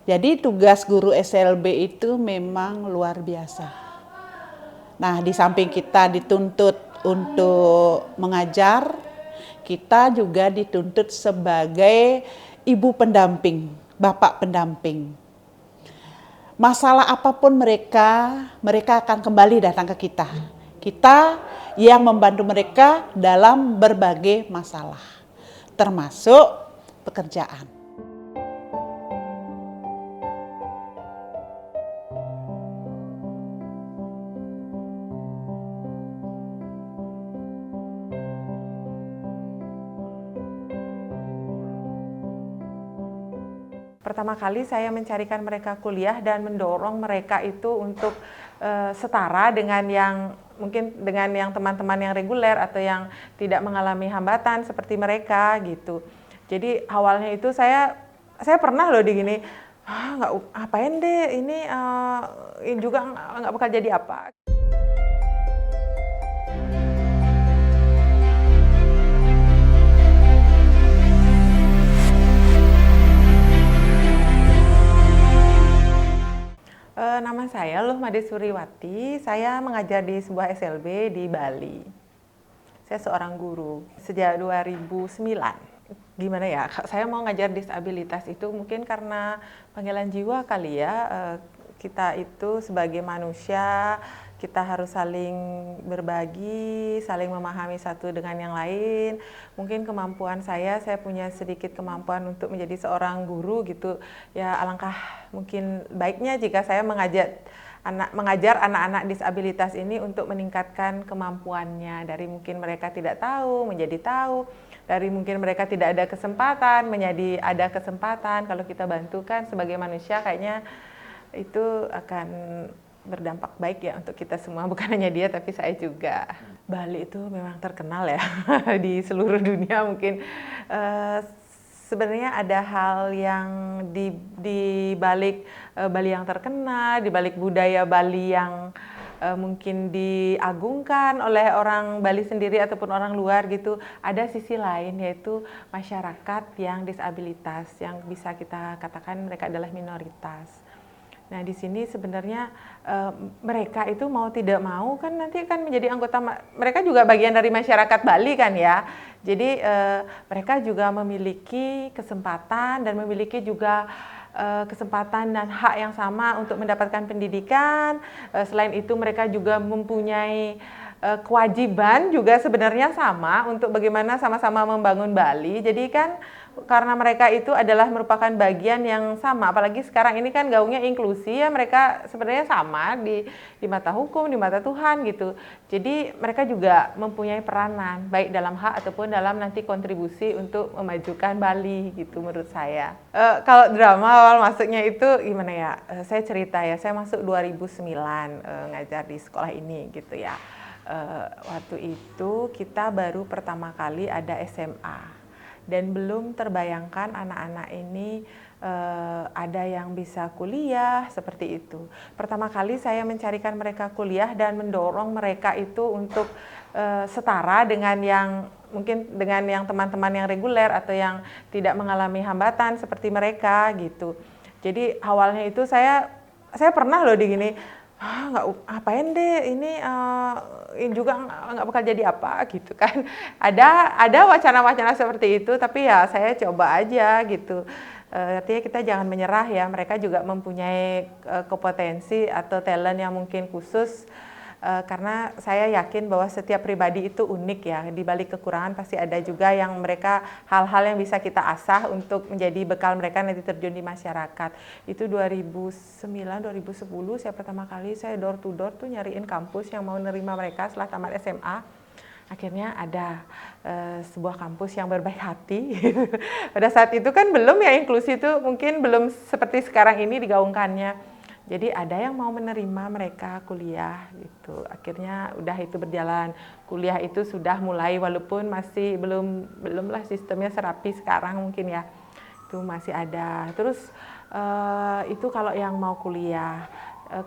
Jadi tugas guru SLB itu memang luar biasa. Nah, di samping kita dituntut untuk mengajar, kita juga dituntut sebagai ibu pendamping, bapak pendamping. Masalah apapun mereka akan kembali datang ke kita. Kita yang membantu mereka dalam berbagai masalah, termasuk pekerjaan. Pertama kali saya mencarikan mereka kuliah dan mendorong mereka itu untuk setara dengan yang teman-teman yang reguler atau yang tidak mengalami hambatan seperti mereka gitu. Jadi awalnya itu saya pernah loh digini, nggak apain deh ini juga nggak bakal jadi apa. Nama saya Luhmade Suriwati, saya mengajar di sebuah SLB di Bali. Saya seorang guru sejak 2009. Gimana ya, saya mau ngajar disabilitas itu mungkin karena panggilan jiwa kali ya. Kita itu sebagai manusia, kita harus saling berbagi, saling memahami satu dengan yang lain. Mungkin kemampuan saya punya sedikit kemampuan untuk menjadi seorang guru gitu. Ya alangkah mungkin baiknya jika saya mengajar anak-anak disabilitas ini untuk meningkatkan kemampuannya. Dari mungkin mereka tidak tahu, menjadi tahu. Dari mungkin mereka tidak ada kesempatan, menjadi ada kesempatan. Kalau kita bantukan sebagai manusia kayaknya itu akan berdampak baik ya untuk kita semua, bukan hanya dia tapi saya juga. Bali itu memang terkenal ya di seluruh dunia mungkin. Sebenarnya ada hal yang di balik Bali yang terkenal, di balik budaya Bali yang mungkin diagungkan oleh orang Bali sendiri ataupun orang luar gitu. Ada sisi lain yaitu masyarakat yang disabilitas, yang bisa kita katakan mereka adalah minoritas. Nah di sini sebenarnya mereka itu mau tidak mau kan nanti kan menjadi anggota, mereka juga bagian dari masyarakat Bali kan ya. Jadi mereka juga memiliki kesempatan dan memiliki juga kesempatan dan hak yang sama untuk mendapatkan pendidikan. Selain itu mereka juga mempunyai kewajiban juga sebenarnya sama untuk bagaimana sama-sama membangun Bali. Jadi kan karena mereka itu adalah merupakan bagian yang sama, apalagi sekarang ini kan gaungnya inklusi ya, mereka sebenarnya sama di mata hukum, di mata Tuhan gitu. Jadi mereka juga mempunyai peranan baik dalam hak ataupun dalam nanti kontribusi untuk memajukan Bali gitu menurut saya. Kalau drama awal masuknya itu gimana ya? Saya cerita ya, saya masuk 2009 ngajar di sekolah ini gitu ya. Waktu itu kita baru pertama kali ada SMA. Dan belum terbayangkan anak-anak ini ada yang bisa kuliah seperti itu. Pertama kali saya mencarikan mereka kuliah dan mendorong mereka itu untuk setara dengan yang teman-teman yang reguler atau yang tidak mengalami hambatan seperti mereka gitu. Jadi awalnya itu saya pernah loh digini, nggak apain deh ini juga nggak bakal jadi apa gitu kan. Ada wacana-wacana seperti itu, tapi ya saya coba aja gitu. Artinya kita jangan menyerah ya, mereka juga mempunyai kompetensi atau talent yang mungkin khusus. Karena saya yakin bahwa setiap pribadi itu unik ya, di balik kekurangan pasti ada juga yang mereka hal-hal yang bisa kita asah untuk menjadi bekal mereka nanti terjun di masyarakat. Itu 2009-2010 saya pertama kali saya door to door tuh nyariin kampus yang mau nerima mereka setelah tamat SMA. Akhirnya ada sebuah kampus yang berbaik hati. Pada saat itu kan belum ya inklusi itu mungkin belum seperti sekarang ini digaungkannya. Jadi ada yang mau menerima mereka kuliah gitu. Akhirnya udah itu berjalan. Kuliah itu sudah mulai walaupun masih belumlah sistemnya serapi sekarang mungkin ya. Itu masih ada. Terus itu kalau yang mau kuliah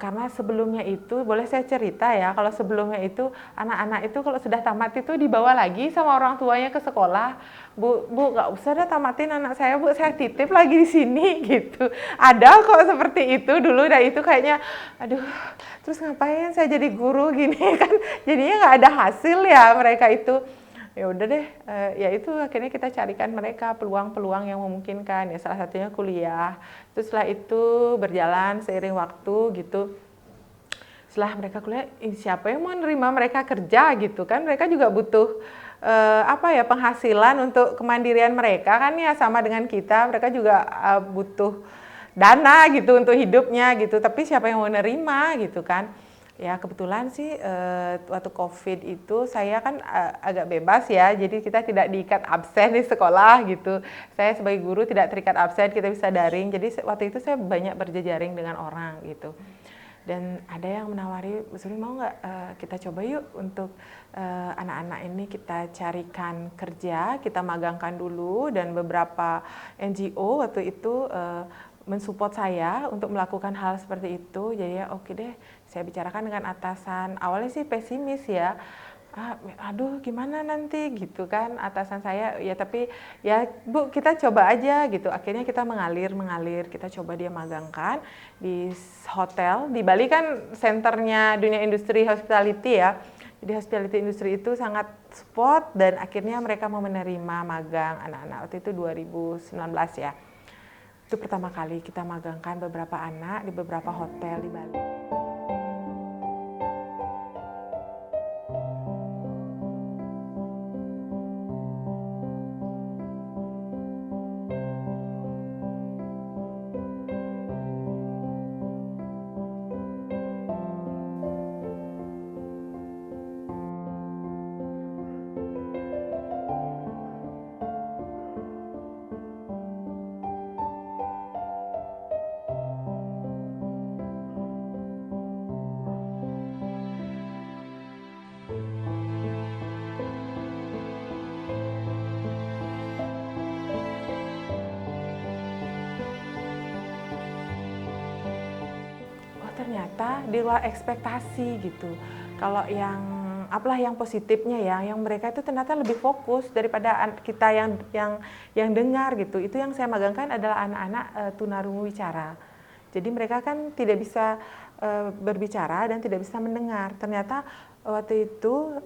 Karena sebelumnya itu, boleh saya cerita ya, kalau sebelumnya itu anak-anak itu kalau sudah tamat itu dibawa lagi sama orang tuanya ke sekolah. Bu, nggak usah dah tamatin anak saya, Bu, saya titip lagi di sini gitu. Ada kok seperti itu dulu, dan itu kayaknya, aduh, terus ngapain saya jadi guru gini kan? Jadinya nggak ada hasil ya mereka itu. Ya udah deh, ya itu akhirnya kita carikan mereka peluang-peluang yang memungkinkan, ya salah satunya kuliah. Terus setelah itu berjalan seiring waktu gitu. Setelah mereka kuliah, siapa yang mau nerima mereka kerja gitu kan? Mereka juga butuh penghasilan untuk kemandirian mereka kan ya, sama dengan kita. Mereka juga butuh dana gitu untuk hidupnya gitu. Tapi siapa yang mau nerima gitu kan? Ya kebetulan sih waktu COVID itu saya kan agak bebas ya, jadi kita tidak diikat absen di sekolah gitu. Saya sebagai guru tidak terikat absen, kita bisa daring. Jadi waktu itu saya banyak berjejaring dengan orang gitu. Dan ada yang menawari, Bu Suri mau nggak kita coba yuk untuk anak-anak ini kita carikan kerja, kita magangkan dulu, dan beberapa NGO waktu itu mensupport saya untuk melakukan hal seperti itu. Jadi ya oke deh, saya bicarakan dengan atasan. Awalnya sih pesimis ya, aduh gimana nanti gitu kan atasan saya, ya tapi ya Bu kita coba aja gitu. Akhirnya kita mengalir, kita coba dia magangkan di hotel. Di Bali kan senternya dunia industri hospitality ya. Jadi hospitality industri itu sangat support, dan akhirnya mereka mau menerima magang anak-anak. Waktu itu 2019 ya. Itu pertama kali kita magangkan beberapa anak di beberapa hotel di Bali. Ternyata di luar ekspektasi gitu. Kalau yang yang positifnya ya, yang mereka itu ternyata lebih fokus daripada kita yang dengar gitu. Itu yang saya magangkan adalah anak-anak tunarungu wicara. Jadi mereka kan tidak bisa berbicara dan tidak bisa mendengar. Ternyata waktu itu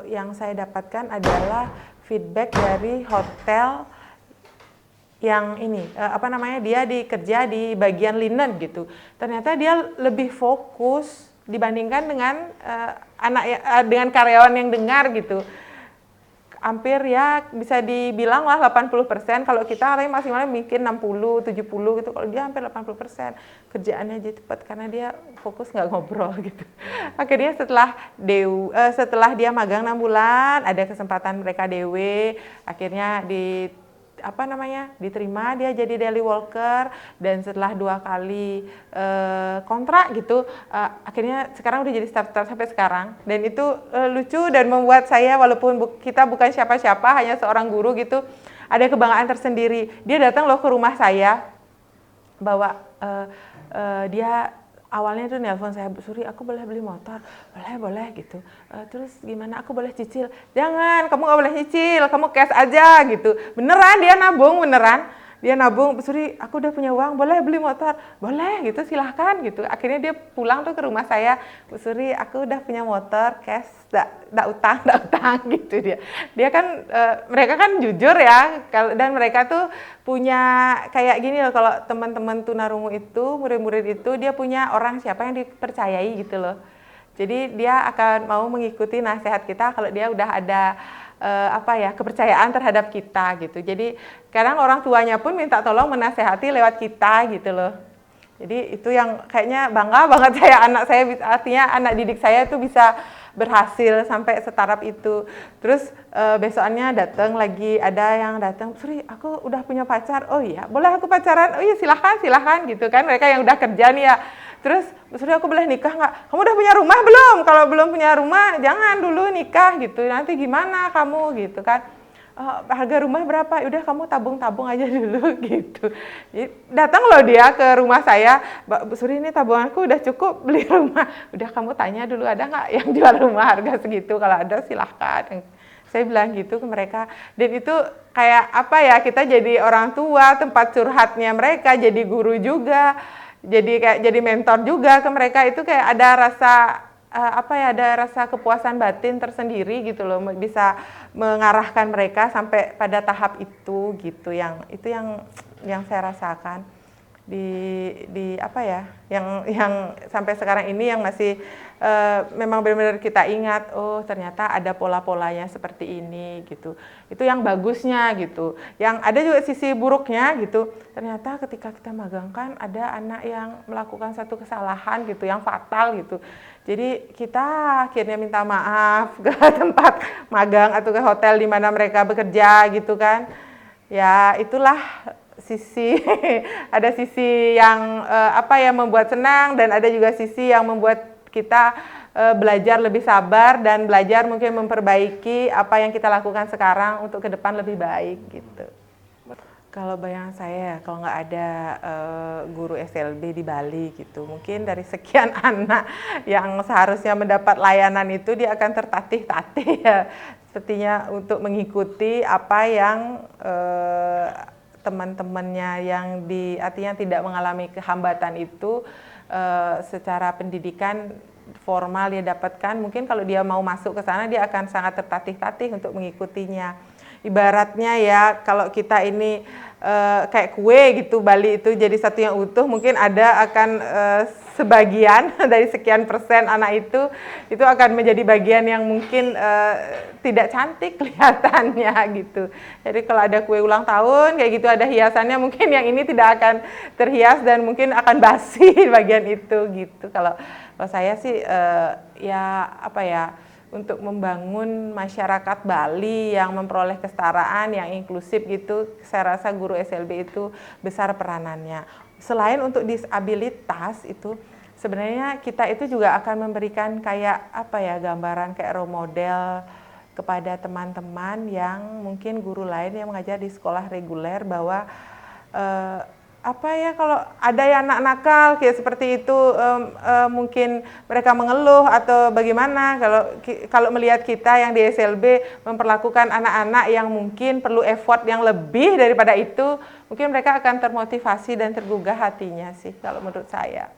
yang saya dapatkan adalah feedback dari hotel yang ini dia kerja di bagian linen gitu. Ternyata dia lebih fokus dibandingkan dengan dengan karyawan yang dengar gitu. Hampir ya bisa dibilang lah 80%, kalau kita maksimalnya mungkin 60, 70 gitu. Kalau dia hampir 80%. Kerjaannya aja cepat karena dia fokus nggak ngobrol gitu. Akhirnya setelah dia magang 6 bulan, ada kesempatan mereka DW, akhirnya diterima dia jadi daily worker, dan setelah 2 kali kontrak gitu, akhirnya sekarang udah jadi staff sampai sekarang. Dan itu lucu dan membuat saya, walaupun kita bukan siapa-siapa, hanya seorang guru gitu, ada kebanggaan tersendiri. Dia datang loh ke rumah saya, bawa dia awalnya tuh nelpon saya, Bu Suri, aku boleh beli motor? Boleh gitu. Terus gimana, aku boleh cicil? Jangan, kamu gak boleh cicil, kamu cash aja gitu. Beneran dia nabung, Bu Suri, aku udah punya uang, boleh beli motor? Boleh gitu, silahkan gitu. Akhirnya dia pulang tuh ke rumah saya, Bu Suri, aku udah punya motor, cash, nggak utang gitu dia. Dia kan, mereka kan jujur ya, dan mereka tuh punya kayak gini loh, kalau teman-teman tunarungu itu, murid-murid itu, dia punya orang siapa yang dipercayai gitu loh. Jadi dia akan mau mengikuti nasihat kita kalau dia udah ada kepercayaan terhadap kita gitu. Jadi kadang orang tuanya pun minta tolong menasehati lewat kita gitu loh. Jadi itu yang kayaknya bangga banget anak saya, artinya anak didik saya itu bisa berhasil sampai setaraf itu. Terus besokannya datang lagi, ada yang datang, Suri, aku udah punya pacar. Oh iya, boleh aku pacaran? Oh iya, silahkan gitu kan. Mereka yang udah kerja nih ya. Terus, Suri, aku boleh nikah nggak? Kamu udah punya rumah belum? Kalau belum punya rumah, jangan dulu nikah gitu. Nanti gimana kamu gitu kan? harga rumah berapa? Udah kamu tabung-tabung aja dulu gitu. Jadi, datang loh dia ke rumah saya, Bu Suri ini tabunganku udah cukup beli rumah. Udah kamu tanya dulu ada nggak yang jual rumah harga segitu? Kalau ada silahkan. Saya bilang gitu ke mereka. Dan itu kayak apa ya, kita jadi orang tua, tempat curhatnya mereka, jadi guru juga, jadi mentor juga ke mereka. Itu kayak ada rasa ada rasa kepuasan batin tersendiri gitu loh, bisa mengarahkan mereka sampai pada tahap itu gitu, yang saya rasakan di apa ya, yang sampai sekarang ini yang masih memang benar-benar kita ingat, oh ternyata ada pola-polanya seperti ini gitu. Itu yang bagusnya gitu. Yang ada juga sisi buruknya gitu. Ternyata ketika kita magang kan ada anak yang melakukan satu kesalahan gitu yang fatal gitu. Jadi kita akhirnya minta maaf ke tempat magang atau ke hotel di mana mereka bekerja gitu kan. Ya itulah sisi ada sisi yang membuat senang, dan ada juga sisi yang membuat kita belajar lebih sabar dan belajar mungkin memperbaiki apa yang kita lakukan sekarang untuk ke depan lebih baik gitu. Kalau bayangan saya, kalau nggak ada guru SLB di Bali gitu, mungkin dari sekian anak yang seharusnya mendapat layanan itu, dia akan tertatih-tatih ya, sepertinya untuk mengikuti apa yang teman-temannya yang artinya tidak mengalami kehambatan itu secara pendidikan formal dia dapatkan. Mungkin kalau dia mau masuk ke sana, dia akan sangat tertatih-tatih untuk mengikutinya. Ibaratnya ya, kalau kita ini kayak kue gitu, Bali itu jadi satu yang utuh, mungkin akan sebagian dari sekian persen anak itu akan menjadi bagian yang mungkin tidak cantik kelihatannya gitu. Jadi kalau ada kue ulang tahun kayak gitu, ada hiasannya, mungkin yang ini tidak akan terhias dan mungkin akan basi bagian itu gitu. Kalau saya sih untuk membangun masyarakat Bali yang memperoleh kesetaraan, yang inklusif gitu, saya rasa guru SLB itu besar peranannya. Selain untuk disabilitas itu, sebenarnya kita itu juga akan memberikan kayak gambaran kayak role model kepada teman-teman yang mungkin guru lain yang mengajar di sekolah reguler, bahwa kalau ada yang nakal kayak seperti itu, mungkin mereka mengeluh atau bagaimana, kalau melihat kita yang di SLB memperlakukan anak-anak yang mungkin perlu effort yang lebih daripada itu, mungkin mereka akan termotivasi dan tergugah hatinya sih kalau menurut saya.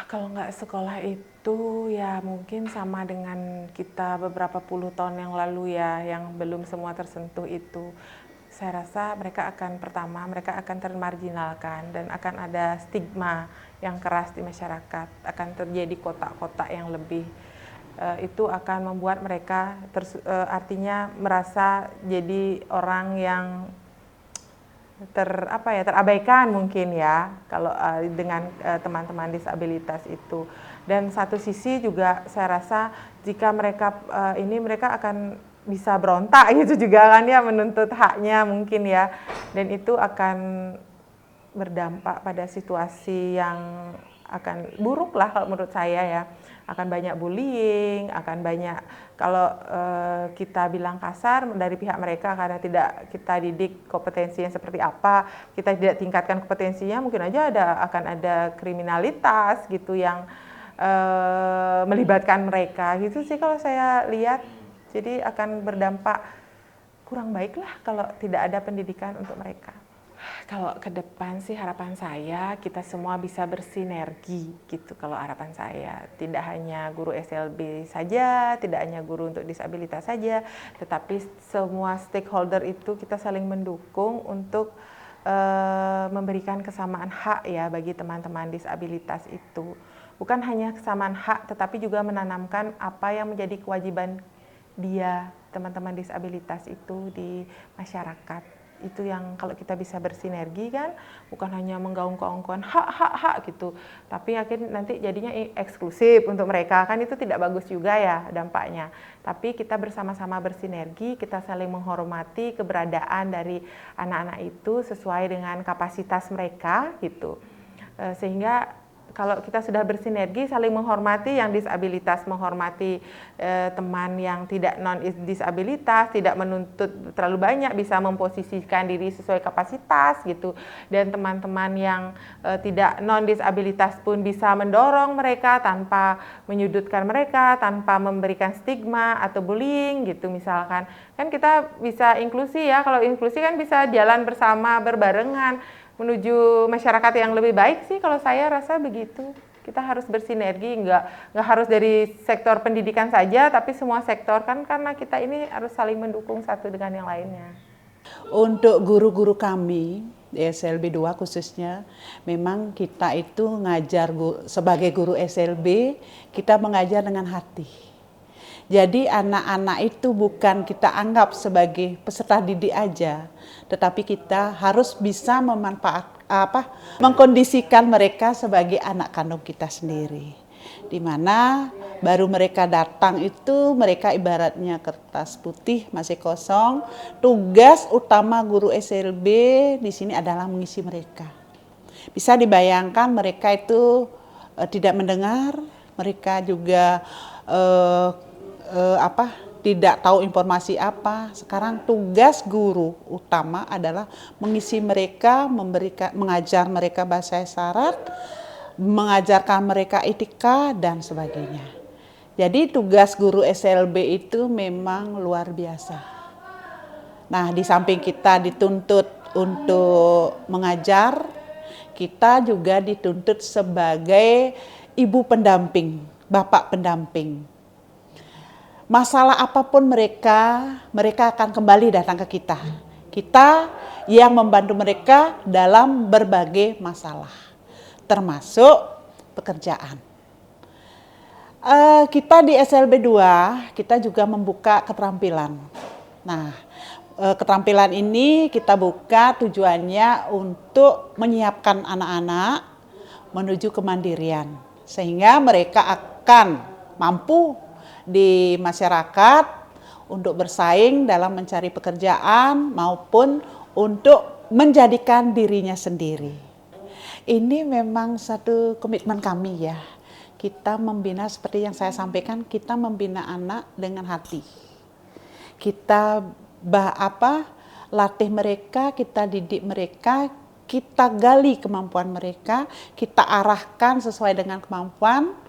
Kalau nggak sekolah itu ya mungkin sama dengan kita beberapa puluh tahun yang lalu ya, yang belum semua tersentuh itu. Saya rasa mereka akan termarginalkan dan akan ada stigma yang keras di masyarakat, akan terjadi kotak-kotak yang lebih. Itu akan membuat mereka artinya merasa jadi orang yang terabaikan mungkin ya, kalau dengan teman-teman disabilitas itu. Dan satu sisi juga saya rasa jika mereka akan bisa berontak gitu juga kan ya, menuntut haknya mungkin ya, dan itu akan berdampak pada situasi yang akan buruk lah kalau menurut saya ya. Akan banyak bullying, akan banyak, kalau kita bilang kasar dari pihak mereka, karena tidak kita didik kompetensinya seperti apa, kita tidak tingkatkan kompetensinya, mungkin aja akan ada kriminalitas gitu yang melibatkan mereka gitu sih kalau saya lihat. Jadi akan berdampak kurang baik lah kalau tidak ada pendidikan untuk mereka. Kalau ke depan sih harapan saya kita semua bisa bersinergi gitu. Kalau harapan saya tidak hanya guru SLB saja, tidak hanya guru untuk disabilitas saja, tetapi semua stakeholder itu kita saling mendukung untuk memberikan kesamaan hak ya bagi teman-teman disabilitas itu. Bukan hanya kesamaan hak, tetapi juga menanamkan apa yang menjadi kewajiban dia, teman-teman disabilitas itu di masyarakat. Itu yang kalau kita bisa bersinergi kan, bukan hanya menggaung-gaungkan hak gitu, tapi akhirnya nanti jadinya eksklusif untuk mereka, kan itu tidak bagus juga ya dampaknya. Tapi kita bersama-sama bersinergi, kita saling menghormati keberadaan dari anak-anak itu sesuai dengan kapasitas mereka gitu, sehingga kalau kita sudah bersinergi, saling menghormati yang disabilitas, menghormati teman yang tidak non-disabilitas, tidak menuntut terlalu banyak, bisa memposisikan diri sesuai kapasitas gitu. Dan teman-teman yang tidak non-disabilitas pun bisa mendorong mereka tanpa menyudutkan mereka, tanpa memberikan stigma atau bullying gitu misalkan. Kan kita bisa inklusi ya, kalau inklusi kan bisa jalan bersama, berbarengan, menuju masyarakat yang lebih baik sih kalau saya rasa begitu. Kita harus bersinergi, nggak harus dari sektor pendidikan saja, tapi semua sektor kan karena kita ini harus saling mendukung satu dengan yang lainnya. Untuk guru-guru kami di SLB 2 khususnya, memang kita itu ngajar sebagai guru SLB, kita mengajar dengan hati. Jadi anak-anak itu bukan kita anggap sebagai peserta didik aja, tetapi kita harus bisa mengkondisikan mereka sebagai anak kandung kita sendiri. Di mana baru mereka datang itu mereka ibaratnya kertas putih masih kosong. Tugas utama guru SLB di sini adalah mengisi mereka. Bisa dibayangkan mereka itu tidak mendengar, mereka juga tidak tahu informasi apa. Sekarang tugas guru utama adalah mengisi mereka, mengajar mereka bahasa isyarat, mengajarkan mereka etika dan sebagainya. Jadi tugas guru SLB itu memang luar biasa. Nah, di samping kita dituntut untuk mengajar, kita juga dituntut sebagai ibu pendamping, bapak pendamping. Masalah apapun mereka akan kembali datang ke kita. Kita yang membantu mereka dalam berbagai masalah, termasuk pekerjaan. Kita di SLB 2, kita juga membuka keterampilan. Nah, keterampilan ini kita buka tujuannya untuk menyiapkan anak-anak menuju kemandirian. Sehingga mereka akan mampu di masyarakat untuk bersaing dalam mencari pekerjaan maupun untuk menjadikan dirinya sendiri. Ini memang satu komitmen kami ya. Kita membina seperti yang saya sampaikan, kita membina anak dengan hati. Kita latih mereka, kita didik mereka, kita gali kemampuan mereka, kita arahkan sesuai dengan kemampuan.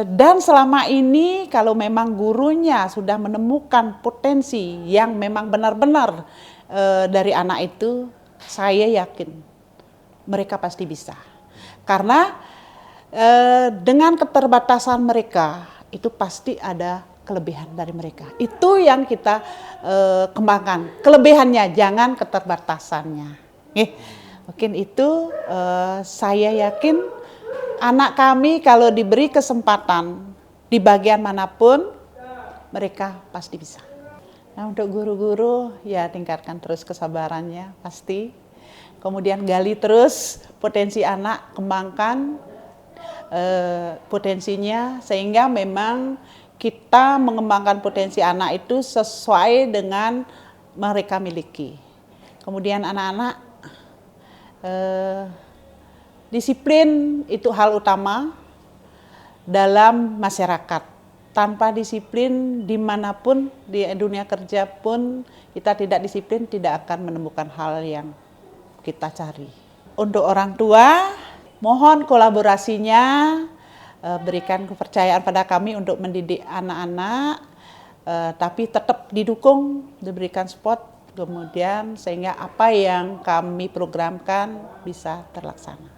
Dan selama ini kalau memang gurunya sudah menemukan potensi yang memang benar-benar dari anak itu, saya yakin mereka pasti bisa. Karena dengan keterbatasan mereka itu pasti ada kelebihan dari mereka. Itu yang kita kembangkan. Kelebihannya, jangan keterbatasannya. Mungkin itu saya yakin anak kami kalau diberi kesempatan di bagian manapun, mereka pasti bisa. Nah, untuk guru-guru ya tingkatkan terus kesabarannya pasti. Kemudian gali terus potensi anak, kembangkan potensinya sehingga memang kita mengembangkan potensi anak itu sesuai dengan mereka miliki. Kemudian anak-anak disiplin itu hal utama dalam masyarakat. Tanpa disiplin dimanapun di dunia kerja pun kita tidak disiplin, tidak akan menemukan hal yang kita cari. Untuk orang tua, mohon kolaborasinya, berikan kepercayaan pada kami untuk mendidik anak-anak, tapi tetap didukung, diberikan support, kemudian sehingga apa yang kami programkan bisa terlaksana.